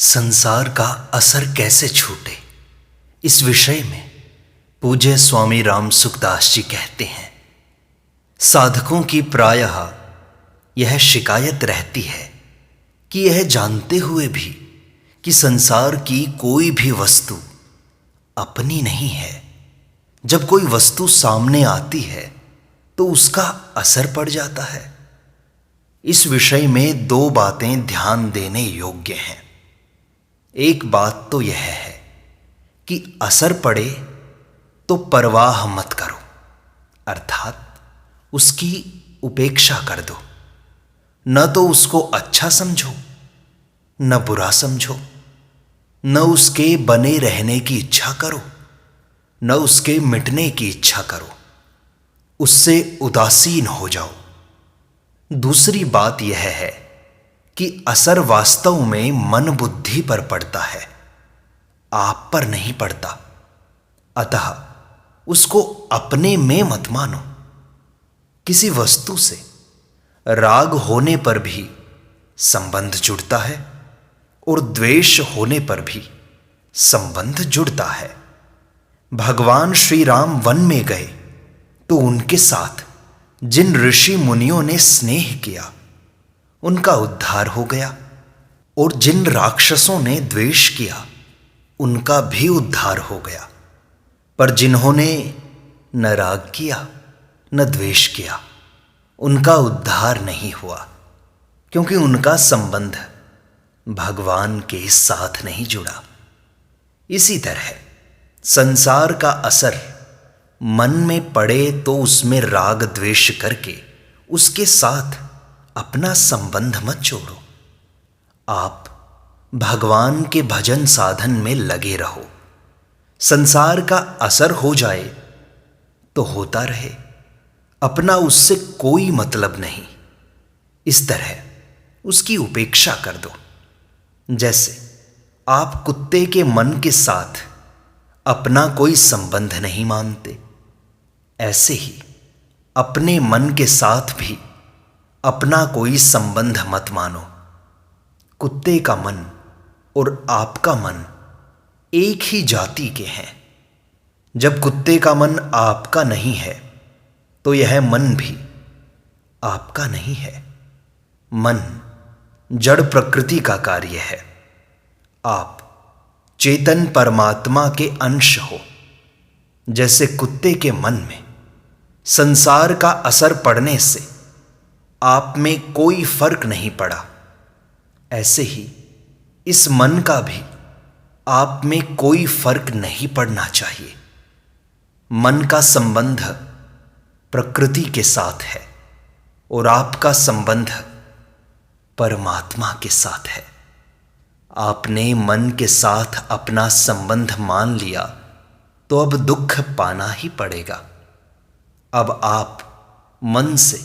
संसार का असर कैसे छूटे, इस विषय में पूज्य स्वामी राम सुखदास जी कहते हैं, साधकों की प्रायः यह शिकायत रहती है कि यह जानते हुए भी कि संसार की कोई भी वस्तु अपनी नहीं है, जब कोई वस्तु सामने आती है तो उसका असर पड़ जाता है। इस विषय में दो बातें ध्यान देने योग्य हैं। एक बात तो यह है कि असर पड़े तो परवाह मत करो, अर्थात उसकी उपेक्षा कर दो। न तो उसको अच्छा समझो न बुरा समझो, न उसके बने रहने की इच्छा करो न उसके मिटने की इच्छा करो, उससे उदासीन हो जाओ। दूसरी बात यह है कि असर वास्तव में मन बुद्धि पर पड़ता है, आप पर नहीं पड़ता। अतः उसको अपने में मत मानो। किसी वस्तु से राग होने पर भी संबंध जुड़ता है और द्वेष होने पर भी संबंध जुड़ता है। भगवान श्री राम वन में गए तो उनके साथ जिन ऋषि मुनियों ने स्नेह किया उनका उद्धार हो गया, और जिन राक्षसों ने द्वेष किया उनका भी उद्धार हो गया। पर जिन्होंने न राग किया न द्वेष किया उनका उद्धार नहीं हुआ, क्योंकि उनका संबंध भगवान के साथ नहीं जुड़ा। इसी तरह संसार का असर मन में पड़े तो उसमें राग द्वेष करके उसके साथ अपना संबंध मत जोड़ो। आप भगवान के भजन साधन में लगे रहो। संसार का असर हो जाए तो होता रहे, अपना उससे कोई मतलब नहीं। इस तरह उसकी उपेक्षा कर दो। जैसे आप कुत्ते के मन के साथ अपना कोई संबंध नहीं मानते, ऐसे ही अपने मन के साथ भी अपना कोई संबंध मत मानो। कुत्ते का मन और आपका मन एक ही जाति के हैं। जब कुत्ते का मन आपका नहीं है तो यह मन भी आपका नहीं है। मन जड़ प्रकृति का कार्य है। आप चेतन परमात्मा के अंश हो। जैसे कुत्ते के मन में संसार का असर पड़ने से आप में कोई फर्क नहीं पड़ा, ऐसे ही इस मन का भी आप में कोई फर्क नहीं पड़ना चाहिए। मन का संबंध प्रकृति के साथ है और आपका संबंध परमात्मा के साथ है। आपने मन के साथ अपना संबंध मान लिया तो अब दुख पाना ही पड़ेगा। अब आप मन से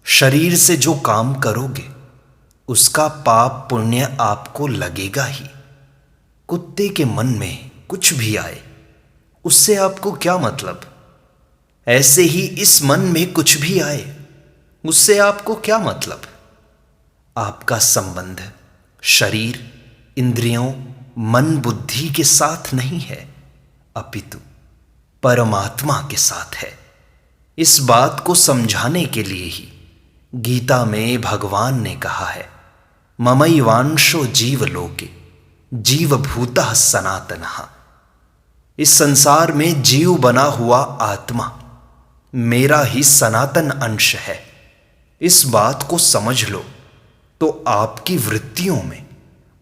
शरीर से जो काम करोगे उसका पाप पुण्य आपको लगेगा ही। कुत्ते के मन में कुछ भी आए उससे आपको क्या मतलब, ऐसे ही इस मन में कुछ भी आए उससे आपको क्या मतलब। आपका संबंध शरीर, इंद्रियों, मन, बुद्धि के साथ नहीं है, अपितु परमात्मा के साथ है। इस बात को समझाने के लिए ही गीता में भगवान ने कहा है, ममैवांशो जीवलोके जीवभूतः सनातनः। इस संसार में जीव बना हुआ आत्मा मेरा ही सनातन अंश है। इस बात को समझ लो तो आपकी वृत्तियों में,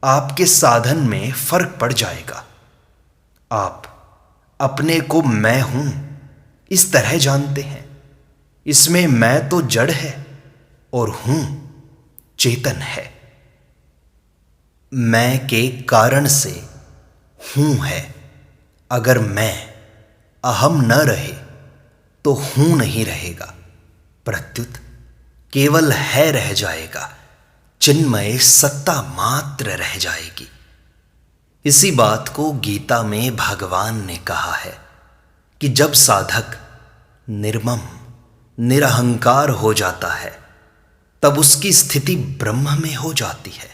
आपके साधन में फर्क पड़ जाएगा। आप अपने को मैं हूं इस तरह जानते हैं। इसमें मैं तो जड़ है और हूं चेतन है। मैं के कारण से हूं है। अगर मैं अहम न रहे तो हूं नहीं रहेगा, प्रत्युत केवल है रह जाएगा, चिन्मय सत्ता मात्र रह जाएगी। इसी बात को गीता में भगवान ने कहा है कि जब साधक निर्मम निरहंकार हो जाता है तब उसकी स्थिति ब्रह्म में हो जाती है।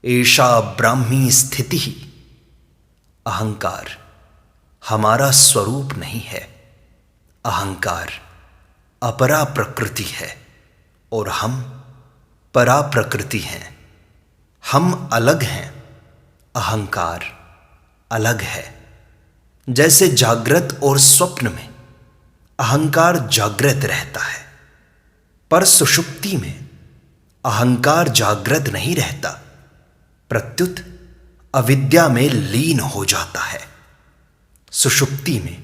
एषा ब्राह्मी स्थिति। अहंकार हमारा स्वरूप नहीं है। अहंकार अपरा प्रकृति है और हम परा प्रकृति हैं। हम अलग हैं, अहंकार अलग है। जैसे जागृत और स्वप्न में अहंकार जागृत रहता है, पर सुषुप्ति में अहंकार जागृत नहीं रहता, प्रत्युत अविद्या में लीन हो जाता है। सुषुप्ति में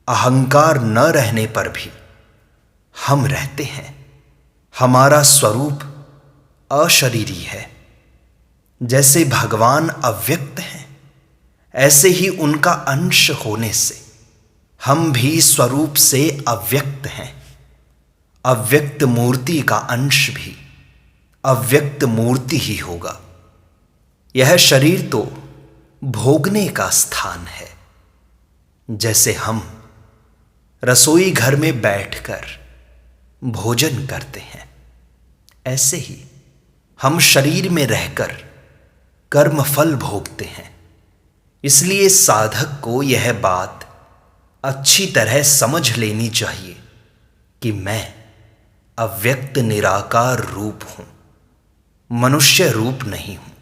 अहंकार न रहने पर भी हम रहते हैं। हमारा स्वरूप अशरीरी है। जैसे भगवान अव्यक्त हैं, ऐसे ही उनका अंश होने से हम भी स्वरूप से अव्यक्त हैं। अव्यक्त मूर्ति का अंश भी अव्यक्त मूर्ति ही होगा। यह शरीर तो भोगने का स्थान है। जैसे हम रसोई घर में बैठकर भोजन करते हैं, ऐसे ही हम शरीर में रहकर कर्मफल भोगते हैं। इसलिए साधक को यह बात अच्छी तरह समझ लेनी चाहिए कि मैं अव्यक्त निराकार रूप हूं, मनुष्य रूप नहीं हूं।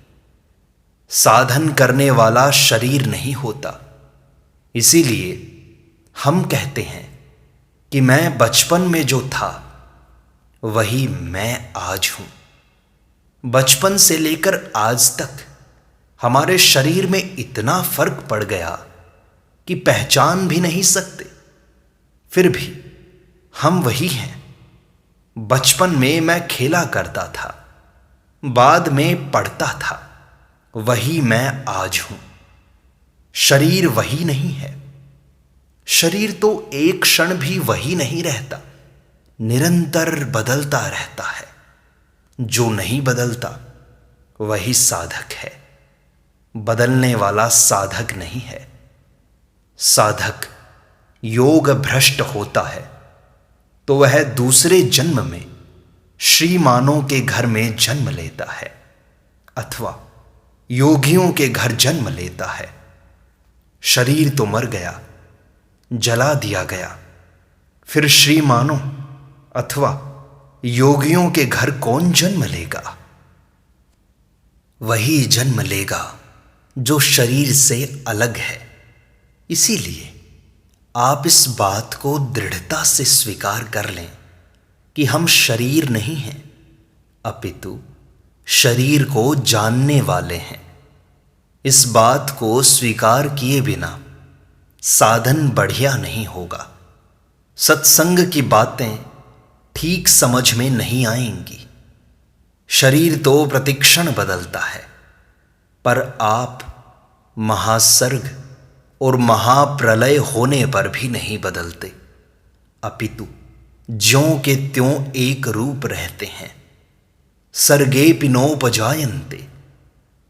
साधन करने वाला शरीर नहीं होता। इसीलिए हम कहते हैं कि मैं बचपन में जो था वही मैं आज हूं। बचपन से लेकर आज तक हमारे शरीर में इतना फर्क पड़ गया कि पहचान भी नहीं सकते। फिर भी हम वही हैं। बचपन में मैं खेला करता था, बाद में पढ़ता था, वही मैं आज हूं। शरीर वही नहीं है। शरीर तो एक क्षण भी वही नहीं रहता, निरंतर बदलता रहता है। जो नहीं बदलता वही साधक है। बदलने वाला साधक नहीं है। साधक योग भ्रष्ट होता है तो वह दूसरे जन्म में श्रीमानों के घर में जन्म लेता है अथवा योगियों के घर जन्म लेता है। शरीर तो मर गया, जला दिया गया, फिर श्रीमानों अथवा योगियों के घर कौन जन्म लेगा? वही जन्म लेगा जो शरीर से अलग है। इसीलिए आप इस बात को दृढ़ता से स्वीकार कर लें कि हम शरीर नहीं हैं, अपितु शरीर को जानने वाले हैं। इस बात को स्वीकार किए बिना साधन बढ़िया नहीं होगा। सत्संग की बातें ठीक समझ में नहीं आएंगी। शरीर तो प्रतिक्षण बदलता है, पर आप महासर्ग और महाप्रलय होने पर भी नहीं बदलते, अपितु ज्यों के त्यों एक रूप रहते हैं। सर्गेऽपि नोपजायन्ते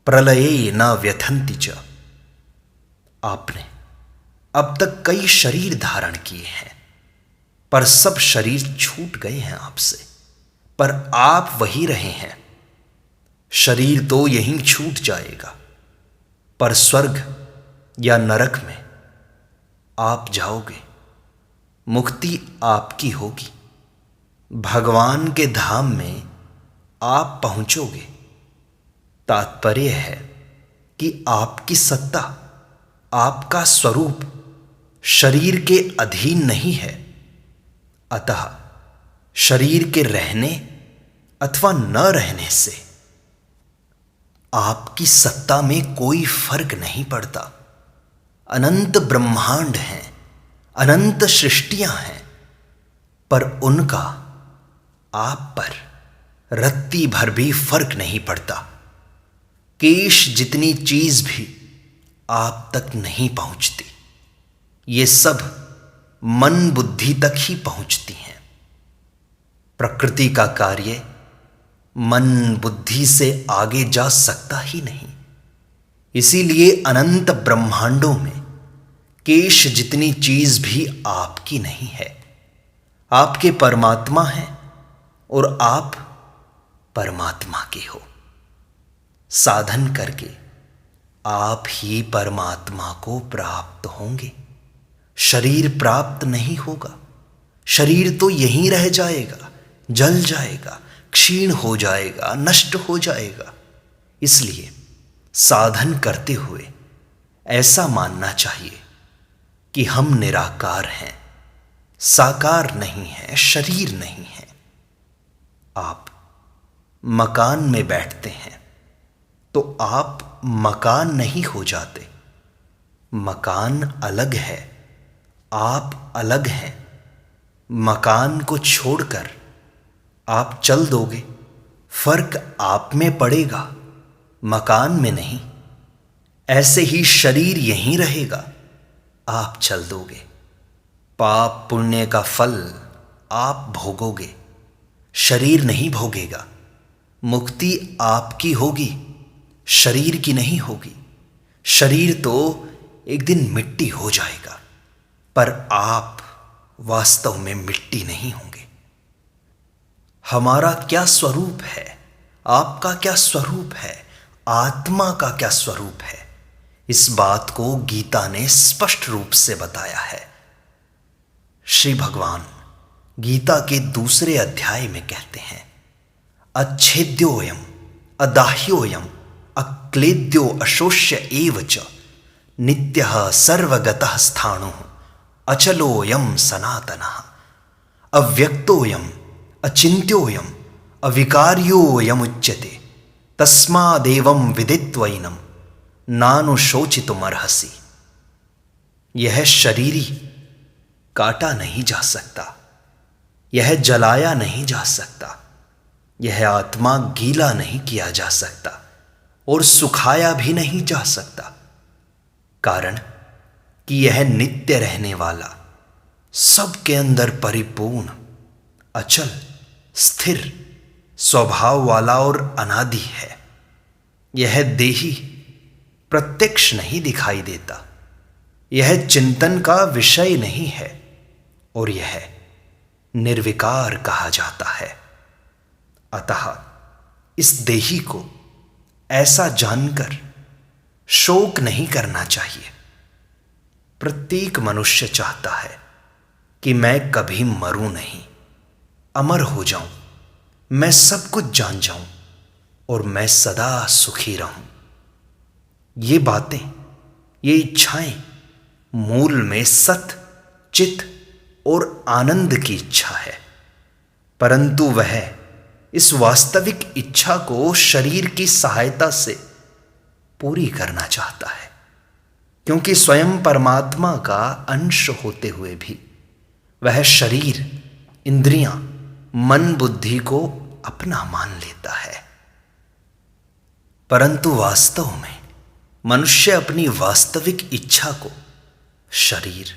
प्रलये न व्यथन्ति च। आपने अब तक कई शरीर धारण किए हैं, पर सब शरीर छूट गए हैं आपसे, पर आप वही रहे हैं। शरीर तो यहीं छूट जाएगा, पर स्वर्ग या नरक में आप जाओगे। मुक्ति आपकी होगी। भगवान के धाम में आप पहुंचोगे। तात्पर्य है कि आपकी सत्ता, आपका स्वरूप शरीर के अधीन नहीं है। अतः शरीर के रहने अथवा न रहने से आपकी सत्ता में कोई फर्क नहीं पड़ता। अनंत ब्रह्मांड हैं, अनंत सृष्टियां हैं, पर उनका आप पर रत्ती भर भी फर्क नहीं पड़ता। केश जितनी चीज भी आप तक नहीं पहुंचती। ये सब मन बुद्धि तक ही पहुंचती हैं। प्रकृति का कार्य मन बुद्धि से आगे जा सकता ही नहीं। इसीलिए अनंत ब्रह्मांडों में केश जितनी चीज भी आपकी नहीं है। आपके परमात्मा हैं और आप परमात्मा के हो। साधन करके आप ही परमात्मा को प्राप्त होंगे। शरीर प्राप्त नहीं होगा। शरीर तो यहीं रह जाएगा, जल जाएगा, क्षीण हो जाएगा, नष्ट हो जाएगा। इसलिए साधन करते हुए ऐसा मानना चाहिए कि हम निराकार हैं, साकार नहीं है, शरीर नहीं है। आप मकान में बैठते हैं तो आप मकान नहीं हो जाते। मकान अलग है, आप अलग हैं। मकान को छोड़कर आप चल दोगे, फर्क आप में पड़ेगा, मकान में नहीं। ऐसे ही शरीर यहीं रहेगा, आप चल दोगे, पाप पुण्य का फल आप भोगोगे, शरीर नहीं भोगेगा। मुक्ति आपकी होगी, शरीर की नहीं होगी। शरीर तो एक दिन मिट्टी हो जाएगा, पर आप वास्तव में मिट्टी नहीं होंगे। हमारा क्या स्वरूप है, आपका क्या स्वरूप है, आत्मा का क्या स्वरूप है, इस बात को गीता ने स्पष्ट रूप से बताया है। श्री भगवान गीता के दूसरे अध्याय में कहते हैं, अच्छेद्योयम अदाह्योयम अक्लेद्यो अशोष्य एव च नित्यः सर्वगतः स्थाणुः अचलोयम सनातनः अव्यक्तोयम अचिन्त्योयम अविकार्योयम उच्यते तस्मादेवं विदित्वैनं नानुशोचितुमर्हसि। यह शरीरी काटा नहीं जा सकता, यह जलाया नहीं जा सकता, यह आत्मा गीला नहीं किया जा सकता और सुखाया भी नहीं जा सकता, कारण कि यह नित्य रहने वाला, सबके अंदर परिपूर्ण, अचल, स्थिर स्वभाव वाला और अनादि है। यह देही प्रत्यक्ष नहीं दिखाई देता, यह चिंतन का विषय नहीं है और यह निर्विकार कहा जाता है। अतः इस देही को ऐसा जानकर शोक नहीं करना चाहिए। प्रत्येक मनुष्य चाहता है कि मैं कभी मरूं नहीं, अमर हो जाऊं, मैं सब कुछ जान जाऊं और मैं सदा सुखी रहूं। ये बातें, ये इच्छाएं मूल में सत, चित और आनंद की इच्छा है, परंतु वह इस वास्तविक इच्छा को शरीर की सहायता से पूरी करना चाहता है, क्योंकि स्वयं परमात्मा का अंश होते हुए भी वह शरीर, इंद्रियां, मन, बुद्धि को अपना मान लेता है। परंतु वास्तव में मनुष्य अपनी वास्तविक इच्छा को शरीर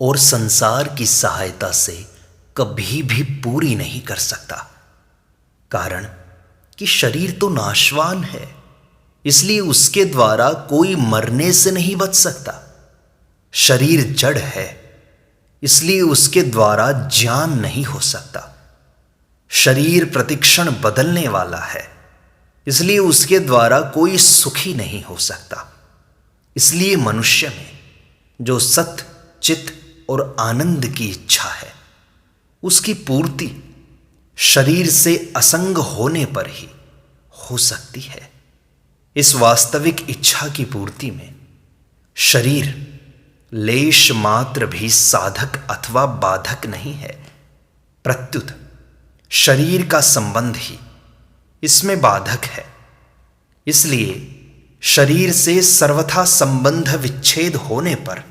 और संसार की सहायता से कभी भी पूरी नहीं कर सकता, कारण कि शरीर तो नाशवान है, इसलिए उसके द्वारा कोई मरने से नहीं बच सकता। शरीर जड़ है, इसलिए उसके द्वारा ज्ञान नहीं हो सकता। शरीर प्रतिक्षण बदलने वाला है, इसलिए उसके द्वारा कोई सुखी नहीं हो सकता। इसलिए मनुष्य में जो सत, चित और आनंद की इच्छा है, उसकी पूर्ति शरीर से असंग होने पर ही हो सकती है। इस वास्तविक इच्छा की पूर्ति में शरीर लेश मात्र भी साधक अथवा बाधक नहीं है, प्रत्युत शरीर का संबंध ही इसमें बाधक है। इसलिए शरीर से सर्वथा संबंध विच्छेद होने पर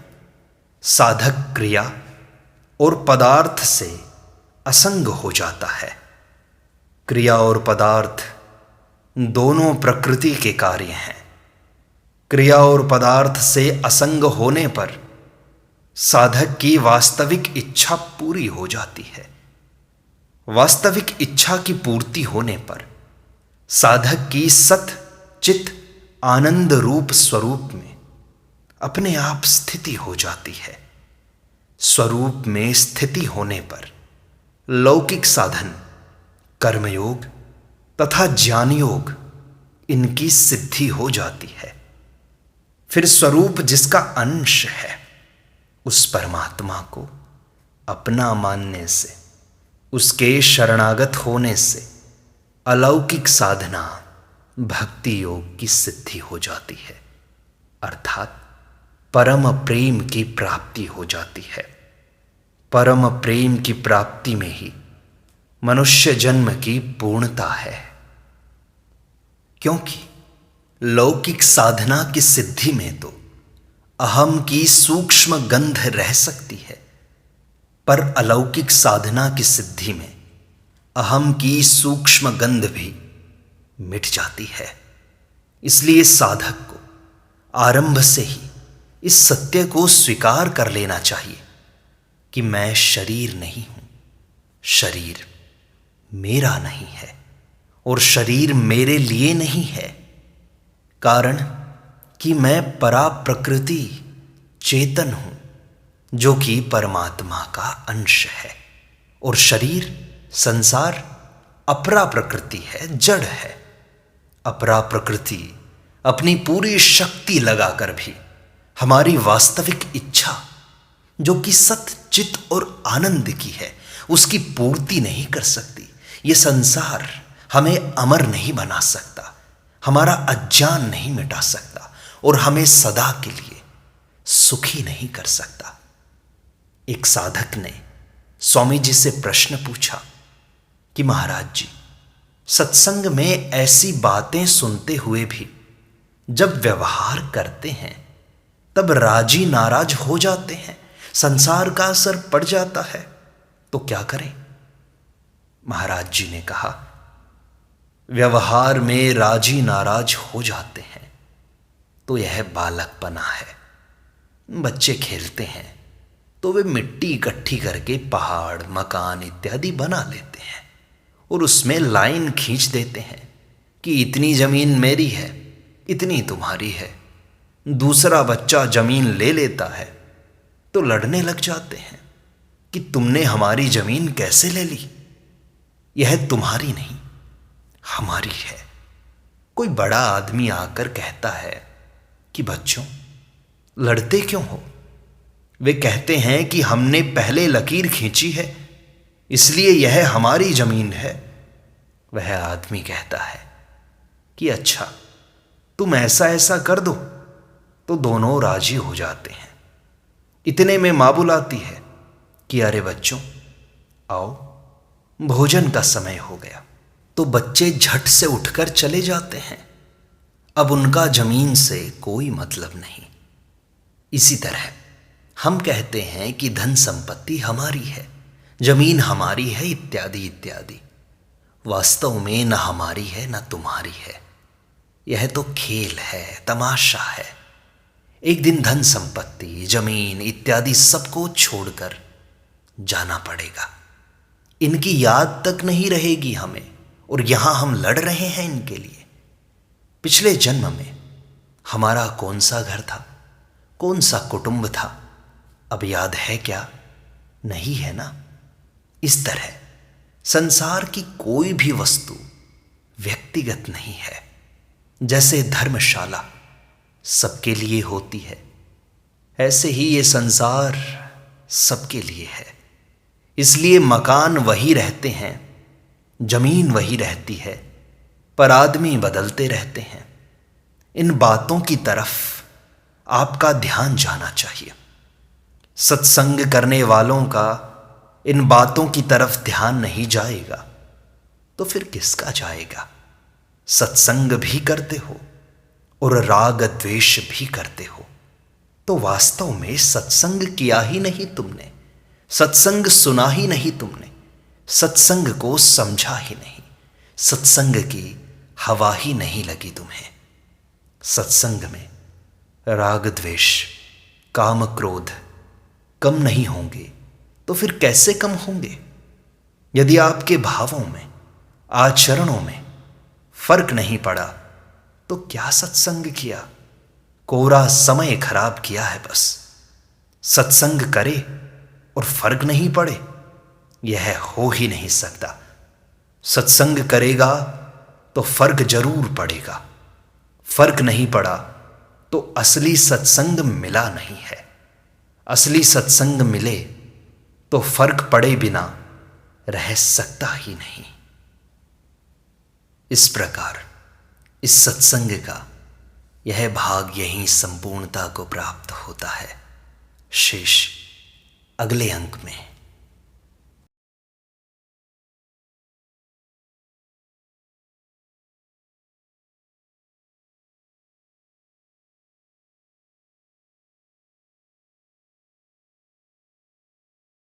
साधक क्रिया और पदार्थ से असंग हो जाता है। क्रिया और पदार्थ दोनों प्रकृति के कार्य हैं। क्रिया और पदार्थ से असंग होने पर साधक की वास्तविक इच्छा पूरी हो जाती है। वास्तविक इच्छा की पूर्ति होने पर साधक की सत, चित, आनंद रूप स्वरूप में अपने आप स्थिति हो जाती है। स्वरूप में स्थिति होने पर लौकिक साधन, कर्मयोग तथा ज्ञान योग इनकी सिद्धि हो जाती है। फिर स्वरूप जिसका अंश है, उस परमात्मा को अपना मानने से, उसके शरणागत होने से अलौकिक साधना भक्ति योग की सिद्धि हो जाती है, अर्थात परम प्रेम की प्राप्ति हो जाती है। परम प्रेम की प्राप्ति में ही मनुष्य जन्म की पूर्णता है, क्योंकि लौकिक साधना की सिद्धि में तो अहम की सूक्ष्म गंध रह सकती है, पर अलौकिक साधना की सिद्धि में अहम की सूक्ष्म गंध भी मिट जाती है। इसलिए साधक को आरंभ से ही इस सत्य को स्वीकार कर लेना चाहिए कि मैं शरीर नहीं हूं, शरीर मेरा नहीं है और शरीर मेरे लिए नहीं है। कारण कि मैं परा प्रकृति चेतन हूं, जो कि परमात्मा का अंश है, और शरीर संसार अपरा प्रकृति है, जड़ है। अपरा प्रकृति अपनी पूरी शक्ति लगाकर भी हमारी वास्तविक इच्छा, जो कि सत चित और आनंद की है, उसकी पूर्ति नहीं कर सकती। ये संसार हमें अमर नहीं बना सकता, हमारा अज्ञान नहीं मिटा सकता और हमें सदा के लिए सुखी नहीं कर सकता। एक साधक ने स्वामी जी से प्रश्न पूछा कि महाराज जी, सत्संग में ऐसी बातें सुनते हुए भी जब व्यवहार करते हैं तब राजी नाराज हो जाते हैं, संसार का असर पड़ जाता है, तो क्या करें? महाराज जी ने कहा, व्यवहार में राजी नाराज हो जाते हैं तो यह बालकपना है। बच्चे खेलते हैं तो वे मिट्टी इकट्ठी करके पहाड़ मकान इत्यादि बना लेते हैं और उसमें लाइन खींच देते हैं कि इतनी जमीन मेरी है, इतनी तुम्हारी है। दूसरा बच्चा जमीन ले लेता है तो लड़ने लग जाते हैं कि तुमने हमारी जमीन कैसे ले ली, यह तुम्हारी नहीं हमारी है। कोई बड़ा आदमी आकर कहता है कि बच्चों लड़ते क्यों हो? वे कहते हैं कि हमने पहले लकीर खींची है, इसलिए यह हमारी जमीन है। वह आदमी कहता है कि अच्छा तुम ऐसा ऐसा कर दो, तो दोनों राजी हो जाते हैं। इतने में माँ बुलाती है कि अरे बच्चों आओ, भोजन का समय हो गया। तो बच्चे झट से उठकर चले जाते हैं। अब उनका जमीन से कोई मतलब नहीं। इसी तरह हम कहते हैं कि धन संपत्ति हमारी है, जमीन हमारी है, इत्यादि इत्यादि। वास्तव में न हमारी है न तुम्हारी है, यह तो खेल है, तमाशा है। एक दिन धन संपत्ति जमीन इत्यादि सबको छोड़कर जाना पड़ेगा। इनकी याद तक नहीं रहेगी हमें, और यहां हम लड़ रहे हैं इनके लिए। पिछले जन्म में हमारा कौन सा घर था, कौन सा कुटुंब था, अब याद है क्या? नहीं है ना। इस तरह संसार की कोई भी वस्तु व्यक्तिगत नहीं है। जैसे धर्मशाला सबके लिए होती है, ऐसे ही ये संसार सबके लिए है। इसलिए मकान वही रहते हैं, जमीन वही रहती है, पर आदमी बदलते रहते हैं। इन बातों की तरफ आपका ध्यान जाना चाहिए। सत्संग करने वालों का इन बातों की तरफ ध्यान नहीं जाएगा तो फिर किसका जाएगा? सत्संग भी करते हो और राग द्वेष भी करते हो, तो वास्तव में सत्संग किया ही नहीं तुमने, सत्संग सुना ही नहीं तुमने, सत्संग को समझा ही नहीं, सत्संग की हवा ही नहीं लगी तुम्हें। सत्संग में राग द्वेष काम क्रोध कम नहीं होंगे तो फिर कैसे कम होंगे? यदि आपके भावों में आचरणों में फर्क नहीं पड़ा तो क्या सत्संग किया? कोरा समय खराब किया है बस। सत्संग करे और फर्क नहीं पड़े, यह हो ही नहीं सकता। सत्संग करेगा तो फर्क जरूर पड़ेगा। फर्क नहीं पड़ा तो असली सत्संग मिला नहीं है। असली सत्संग मिले तो फर्क पड़े बिना रह सकता ही नहीं। इस प्रकार इस सत्संग का यह भाग यहीं संपूर्णता को प्राप्त होता है। शेष अगले अंक में।